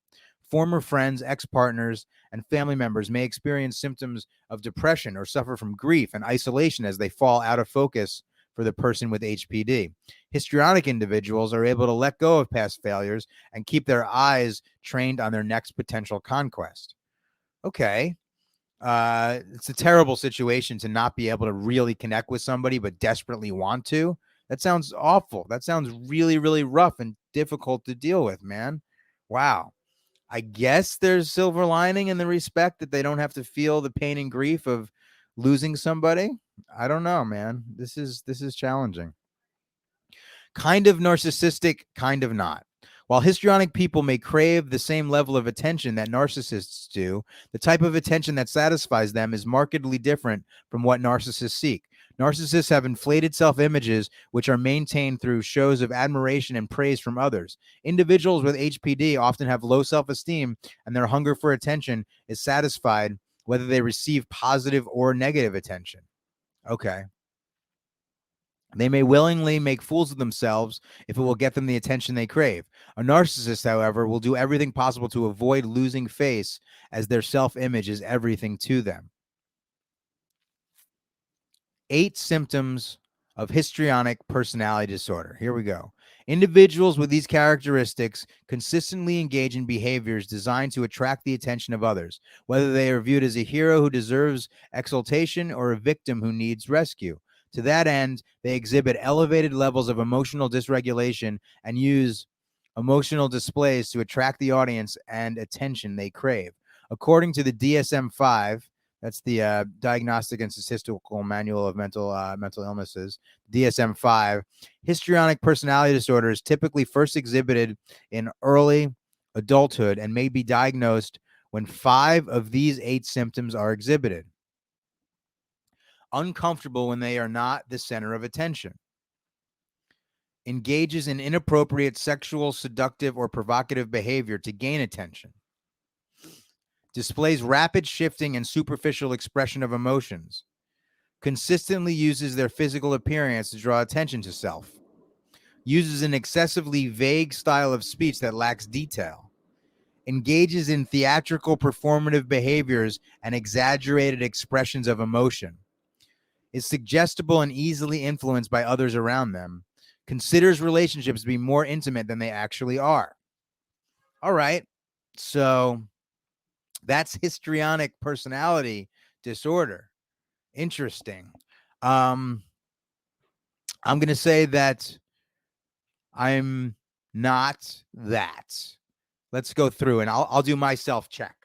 Former friends, ex-partners, and family members may experience symptoms of depression or suffer from grief and isolation as they fall out of focus for the person with HPD. Histrionic individuals are able to let go of past failures and keep their eyes trained on their next potential conquest. Okay. It's a terrible situation to not be able to really connect with somebody but desperately want to. That sounds awful. That sounds really, really rough and difficult to deal with, man. Wow. I guess there's silver lining in the respect that they don't have to feel the pain and grief of losing somebody. I don't know, man. This is challenging. Kind of narcissistic, kind of not. While histrionic people may crave the same level of attention that narcissists do, the type of attention that satisfies them is markedly different from what narcissists seek. Narcissists have inflated self-images which are maintained through shows of admiration and praise from others. Individuals with HPD often have low self-esteem, and their hunger for attention is satisfied whether they receive positive or negative attention. Okay. They may willingly make fools of themselves if it will get them the attention they crave. A narcissist, however, will do everything possible to avoid losing face, as their self-image is everything to them. 8 symptoms of histrionic personality disorder. Here we go. Individuals with these characteristics consistently engage in behaviors designed to attract the attention of others, whether they are viewed as a hero who deserves exaltation or a victim who needs rescue. To that end, they exhibit elevated levels of emotional dysregulation and use emotional displays to attract the audience and attention they crave. According to the DSM-5, that's the Diagnostic and Statistical Manual of Mental Illnesses, DSM-5. Histrionic personality disorder is typically first exhibited in early adulthood and may be diagnosed when 5 of these 8 symptoms are exhibited. Uncomfortable when they are not the center of attention. Engages in inappropriate sexual, seductive, or provocative behavior to gain attention. Displays rapid shifting and superficial expression of emotions. Consistently uses their physical appearance to draw attention to self. Uses an excessively vague style of speech that lacks detail. Engages in theatrical performative behaviors and exaggerated expressions of emotion. Is suggestible and easily influenced by others around them. Considers relationships to be more intimate than they actually are. All right. So that's histrionic personality disorder. Interesting. I'm going to say that I'm not that. Let's go through and I'll do my self check.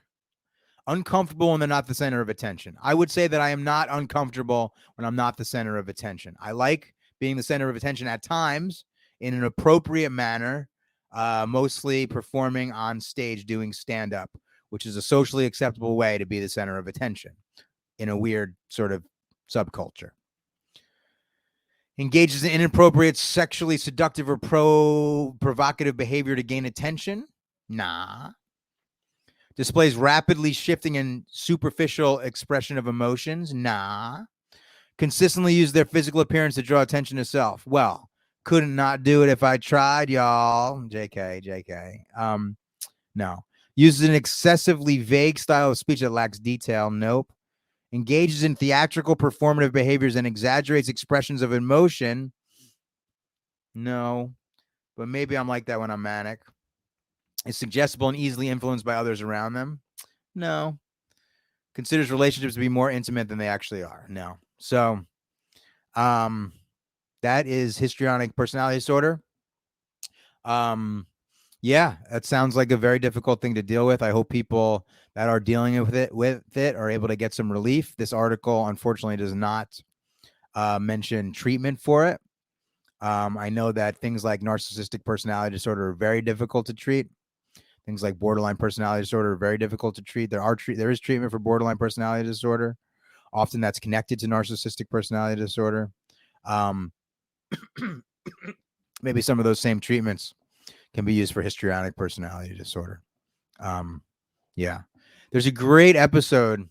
Uncomfortable when they're not the center of attention. I would say that I am not uncomfortable when I'm not the center of attention. I like being the center of attention at times in an appropriate manner, mostly performing on stage, doing stand-up, which is a socially acceptable way to be the center of attention in a weird sort of subculture. Engages in inappropriate, sexually seductive, or provocative behavior to gain attention. Nah. Displays rapidly shifting and superficial expression of emotions. Nah. Consistently use their physical appearance to draw attention to self. Well, couldn't not do it if I tried, y'all. JK. No. Uses an excessively vague style of speech that lacks detail. Nope. Engages in theatrical performative behaviors and exaggerates expressions of emotion. No. But maybe I'm like that when I'm manic. Is suggestible and easily influenced by others around them. No. Considers relationships to be more intimate than they actually are. No. So, that is histrionic personality disorder. Yeah, that sounds like a very difficult thing to deal with. I hope people that are dealing with it are able to get some relief. This article, unfortunately, does not mention treatment for it. I know that things like narcissistic personality disorder are very difficult to treat. Things like borderline personality disorder are very difficult to treat. There is treatment for borderline personality disorder. Often that's connected to narcissistic personality disorder. Maybe some of those same treatments can be used for histrionic personality disorder. Yeah. There's a great episode,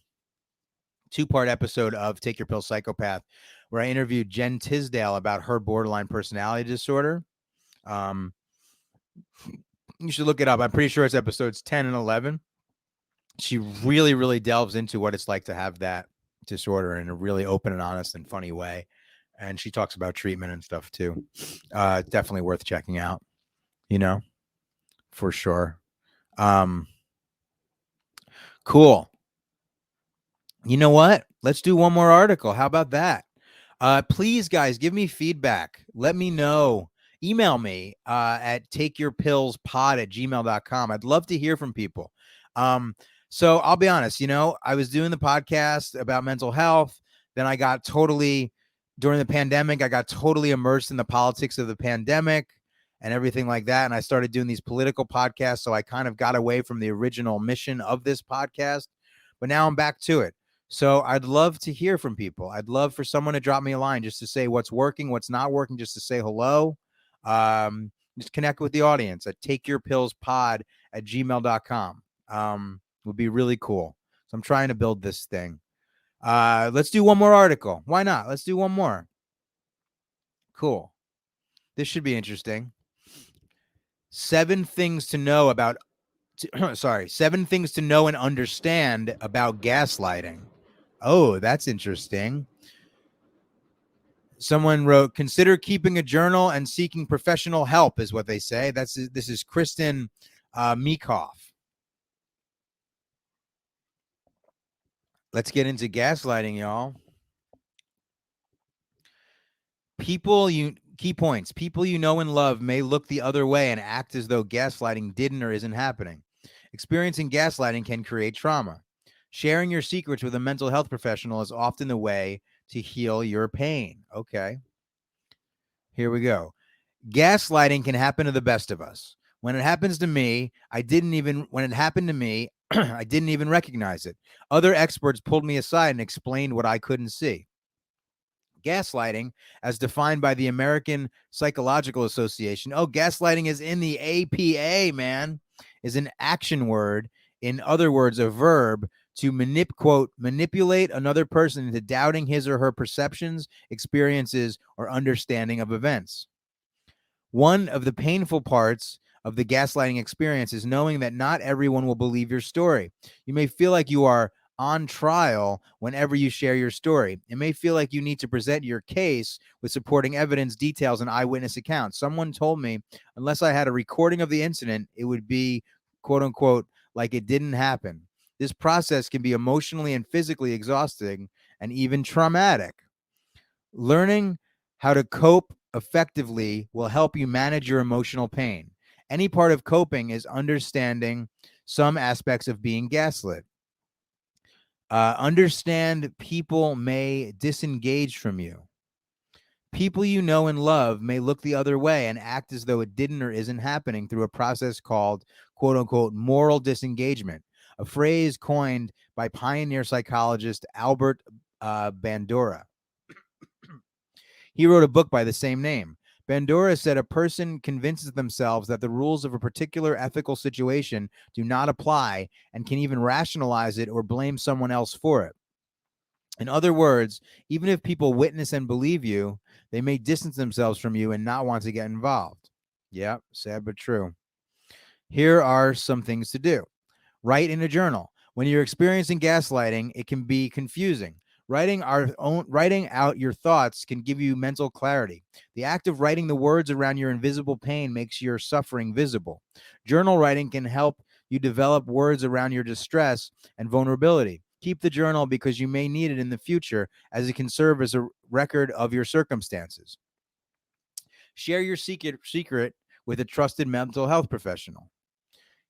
2-part episode of Take Your Pill Psychopath, where I interviewed Jen Tisdale about her borderline personality disorder. You should look it up. I'm pretty sure it's episodes 10 and 11. She really, really delves into what it's like to have that disorder in a really open and honest and funny way. And she talks about treatment and stuff too. Definitely worth checking out, for sure. Cool. You know what? Let's do one more article. How about that? Please, guys, give me feedback. Let me know. Email me at takeyourpillspod@gmail.com. I'd love to hear from people. So I'll be honest, I was doing the podcast about mental health. Then I got during the pandemic, I got totally immersed in the politics of the pandemic and everything like that. And I started doing these political podcasts. So I kind of got away from the original mission of this podcast. But now I'm back to it. So I'd love to hear from people. I'd love for someone to drop me a line just to say what's working, what's not working, just to say hello. Just connect with the audience at takeyourpillspod@gmail.com. Would be really cool. So I'm trying to build this thing. Let's do one more article. Why not? Let's do one more. Cool. This should be interesting. 7 things to know about 7 things to know and understand about gaslighting. Oh, that's interesting. Someone wrote, consider keeping a journal and seeking professional help is what they say. This is Kristen Meekhoff. Let's get into gaslighting, y'all. Key points. People you know and love may look the other way and act as though gaslighting didn't or isn't happening. Experiencing gaslighting can create trauma. Sharing your secrets with a mental health professional is often the way to heal your pain. Okay. Here we go. Gaslighting can happen to the best of us. When it happens to me, I didn't even I didn't even recognize it. Other experts pulled me aside and explained what I couldn't see. Gaslighting, as defined by the American Psychological Association. Oh, gaslighting is in the APA, man, is an action word. In other words, a verb to manipulate another person into doubting his or her perceptions, experiences, or understanding of events. One of the painful parts of the gaslighting experience is knowing that not everyone will believe your story. You may feel like you are on trial whenever you share your story. It may feel like you need to present your case with supporting evidence, details, and eyewitness accounts. Someone told me, unless I had a recording of the incident, it would be, quote unquote, like it didn't happen. This process can be emotionally and physically exhausting and even traumatic. Learning how to cope effectively will help you manage your emotional pain. Any part of coping is understanding some aspects of being gaslit. Understand people may disengage from you. People you know and love may look the other way and act as though it didn't or isn't happening through a process called, quote unquote, moral disengagement, a phrase coined by pioneer psychologist Albert Bandura. He wrote a book by the same name. Bandura said a person convinces themselves that the rules of a particular ethical situation do not apply and can even rationalize it or blame someone else for it. In other words, even if people witness and believe you, they may distance themselves from you and not want to get involved. Yeah, sad but true. Here are some things to do. Write in a journal. When you're experiencing gaslighting, it can be confusing. Writing out your thoughts can give you mental clarity. The act of writing the words around your invisible pain makes your suffering visible. Journal writing can help you develop words around your distress and vulnerability. Keep the journal because you may need it in the future, as it can serve as a record of your circumstances. Share your secret with a trusted mental health professional.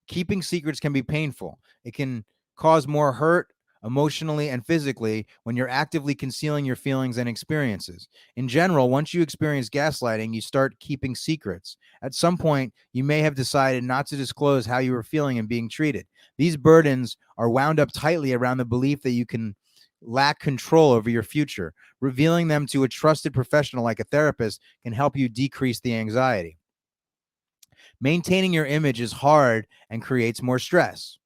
Keeping secrets can be painful. It can cause more hurt emotionally and physically when you're actively concealing your feelings and experiences. In general, once you experience gaslighting, you start keeping secrets. At some point, you may have decided not to disclose how you were feeling and being treated. These burdens are wound up tightly around the belief that you can lack control over your future. Revealing them to a trusted professional like a therapist can help you decrease the anxiety. Maintaining your image is hard and creates more stress.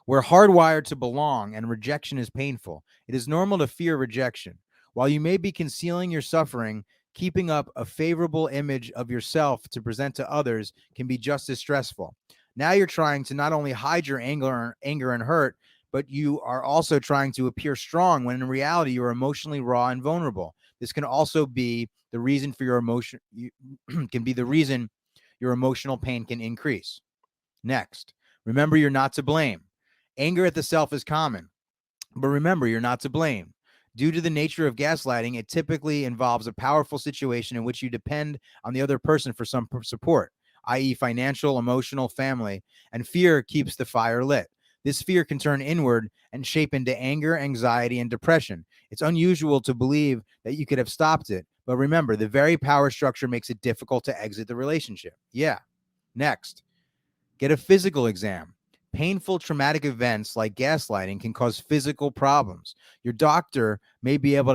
We're hardwired to belong, and rejection is painful. It is normal to fear rejection. While you may be concealing your suffering, keeping up a favorable image of yourself to present to others can be just as stressful. Now you're trying to not only hide your anger and hurt, but you are also trying to appear strong when in reality you're emotionally raw and vulnerable. This can also be the reason for your emotion can be the reason your emotional pain can increase. Next, remember you're not to blame. Anger at the self is common, but remember you're not to blame. Due to the nature of gaslighting, it typically involves a powerful situation in which you depend on the other person for some support, i.e., financial, emotional, family, and fear keeps the fire lit. This fear can turn inward and shape into anger, anxiety, and depression. It's unusual to believe that you could have stopped it, but remember, the very power structure makes it difficult to exit the relationship. Yeah. Next, get a physical exam. Painful traumatic events like gaslighting can cause physical problems. Your doctor may be able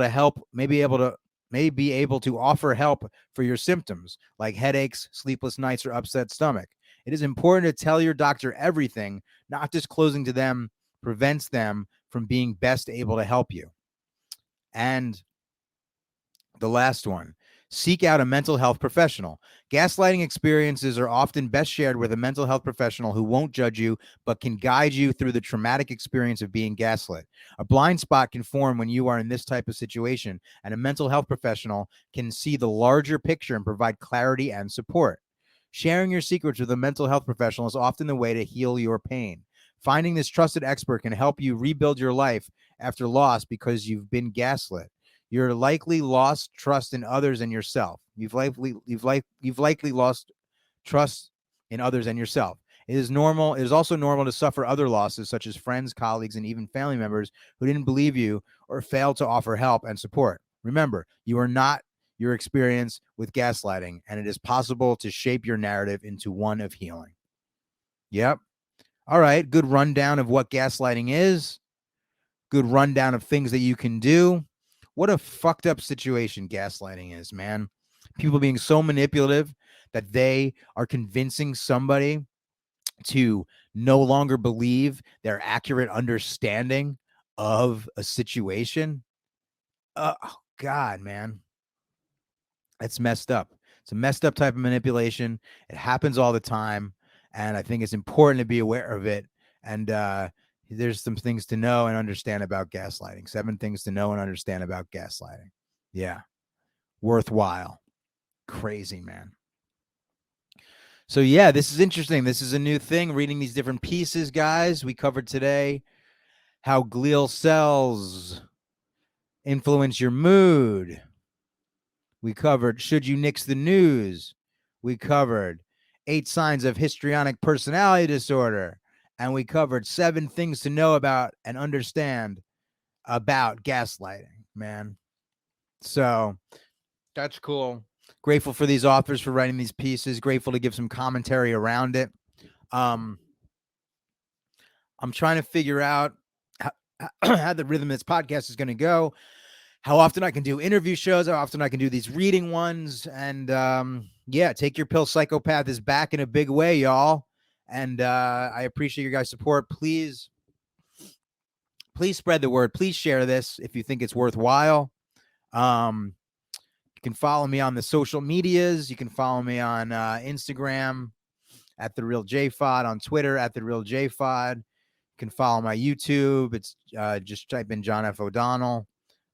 to offer help for your symptoms like headaches, sleepless nights, or upset stomach. It is important to tell your doctor everything. Not disclosing to them prevents them from being best able to help you. And the last one, Seek out a mental health professional. Gaslighting experiences are often best shared with a mental health professional who won't judge you, but can guide you through the traumatic experience of being gaslit. A blind spot can form when you are in this type of situation, and a mental health professional can see the larger picture and provide clarity and support. Sharing your secrets with a mental health professional is often the way to heal your pain. Finding this trusted expert can help you rebuild your life after loss because you've been gaslit. You're likely lost trust in others and yourself. You've likely lost trust in others and yourself. It is normal. It is also normal to suffer other losses, such as friends, colleagues, and even family members who didn't believe you or failed to offer help and support. Remember, you are not your experience with gaslighting, and it is possible to shape your narrative into one of healing. Yep. All right. Good rundown of what gaslighting is. Good rundown of things that you can do. What a fucked up situation gaslighting is, man. People being so manipulative that they are convincing somebody to no longer believe their accurate understanding of a situation. Oh, God, man. That's messed up. It's a messed up type of manipulation. It happens all the time. And I think it's important to be aware of it. And there's some things to know and understand about gaslighting. 7 things to know and understand about gaslighting. Yeah. Worthwhile. Crazy, man. So, yeah, this is interesting. This is a new thing, reading these different pieces, guys. We covered today how glial cells influence your mood. We covered should you nix the news. We covered 8 signs of histrionic personality disorder. And we covered 7 things to know about and understand about gaslighting, man. So that's cool. Grateful for these authors for writing these pieces. Grateful to give some commentary around it. I'm trying to figure out how the rhythm of this podcast is going to go, how often I can do interview shows, how often I can do these reading ones. And yeah, Take Your Pill Psychopath is back in a big way, y'all. And I appreciate your guys' support. Please spread the word. Please share this if you think it's worthwhile. You can follow me on the social medias. You can follow me on Instagram at The Real JFOD, on Twitter at The Real JFOD. You can follow my YouTube. It's just type in John F. O'Donnell.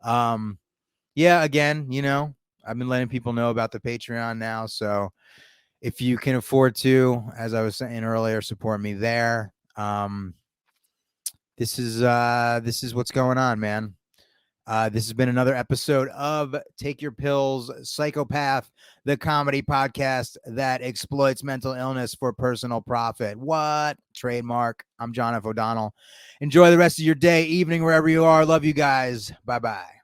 Yeah, again, I've been letting people know about the Patreon now. So if you can afford to, as I was saying earlier, support me there. This is what's going on, man. This has been another episode of Take Your Pills Psychopath, the comedy podcast that exploits mental illness for personal profit. What? Trademark. I'm John F. O'Donnell. Enjoy the rest of your day, evening, wherever you are. Love you guys. Bye-bye.